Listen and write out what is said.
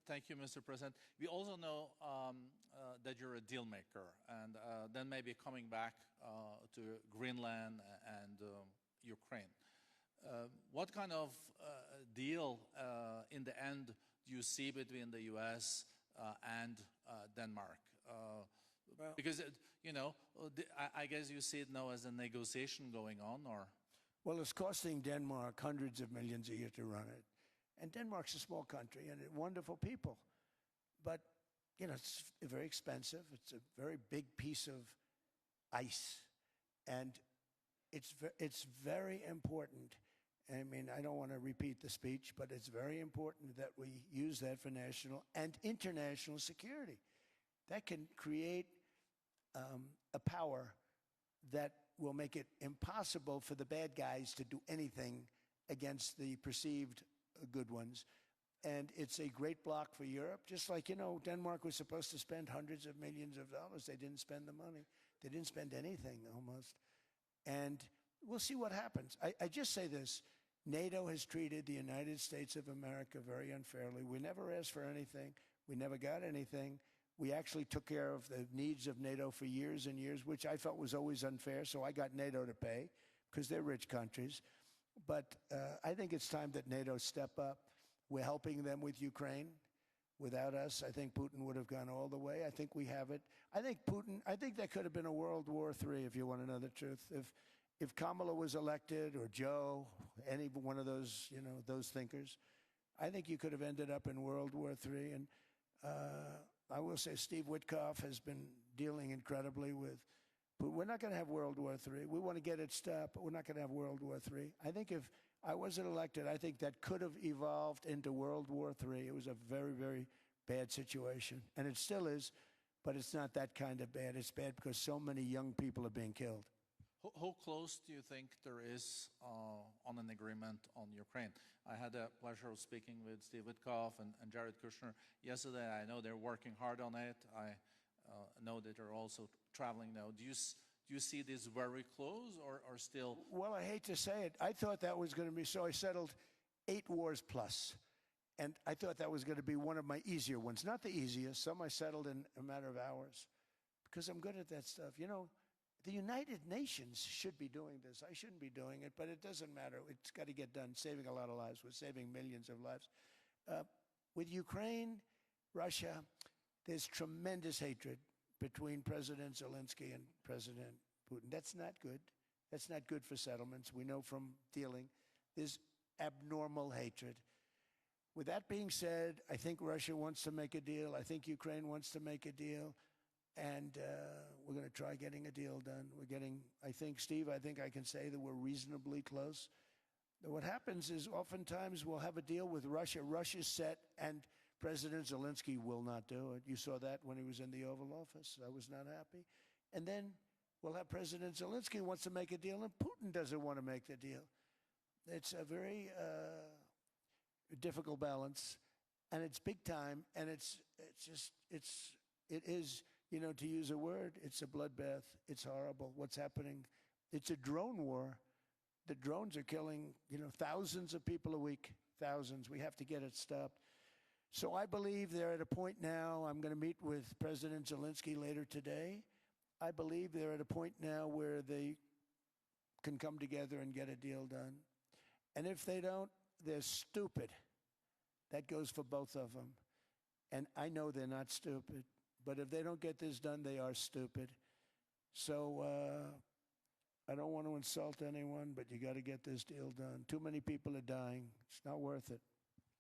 Thank you, Mr. President. We also know that you're a deal maker, and then maybe coming back to Greenland and Ukraine. What kind of deal in the end do you see between the U.S. And Denmark? Because, you know, I guess you see it now as a negotiation going on, or? Well, it's costing Denmark hundreds of millions a year to run it. And Denmark's a small country and wonderful people. But, you know, it's very expensive. It's a very big piece of ice. And it's very important. I mean, I don't want to repeat the speech, but it's very important that we use that for national and international security. That can create a power that will make it impossible for the bad guys to do anything against the perceived good ones. And it's a great block for Europe. Just like, you know, Denmark was supposed to spend hundreds of millions of dollars. They didn't spend the money. They didn't spend anything, almost. And we'll see what happens. I just say this. NATO has treated the United States of America very unfairly. We never asked for anything. We never got anything. We actually took care of the needs of NATO for years and years, which I felt was always unfair. So I got NATO to pay because they're rich countries. But I think it's time that NATO step up. We're helping them with Ukraine. Without us, I think Putin would have gone all the way. I think we have it. I think there could have been a World War III, if you want to know the truth. If Kamala was elected, or Joe, any one of those, you know, those thinkers, I think you could have ended up in World War III. And I will say Steve Witkoff has been dealing incredibly with, but we're not going to have World War III. We want to get it stopped, but we're not going to have World War III. I think if I wasn't elected, I think that could have evolved into World War III. It was a very, very bad situation. And it still is, but it's not that kind of bad. It's bad because so many young people are being killed. How close do you think there is on an agreement on Ukraine? I had the pleasure of speaking with Steve Witkoff and Jared Kushner yesterday. I know they're working hard on it. I know that they're also traveling now. Do you see this very close or still? Well, I hate to say it. I thought that was going to be, so I settled 8 wars plus. And I thought that was going to be one of my easier ones. Not the easiest. Some I settled in a matter of hours because I'm good at that stuff. You know, the United Nations should be doing this. I shouldn't be doing it, but it doesn't matter. It's got to get done, saving a lot of lives. We're saving millions of lives. With Ukraine, Russia, there's tremendous hatred between President Zelensky and President Putin. That's not good. That's not good for settlements. We know from dealing. There's abnormal hatred. With that being said, I think Russia wants to make a deal. I think Ukraine wants to make a deal. And we're going to try getting a deal done. We're getting, I think, Steve, I think I can say that we're reasonably close. What happens is oftentimes we'll have a deal with Russia. Russia's set, and President Zelensky will not do it. You saw that when he was in the Oval Office. I was not happy. And then we'll have President Zelensky wants to make a deal, and Putin doesn't want to make the deal. It's a very difficult balance, and it's big time, and it is, you know, to use a word, it's a bloodbath. It's horrible what's happening. It's a drone war. The drones are killing, you know, thousands of people a week, thousands. We have to get it stopped. So I believe they're at a point now. I'm going to meet with President Zelensky later today. I believe they're at a point now where they can come together and get a deal done. And if they don't, they're stupid. That goes for both of them. And I know they're not stupid. But if they don't get this done, they are stupid. So I don't want to insult anyone, but you got to get this deal done. Too many people are dying. It's not worth it.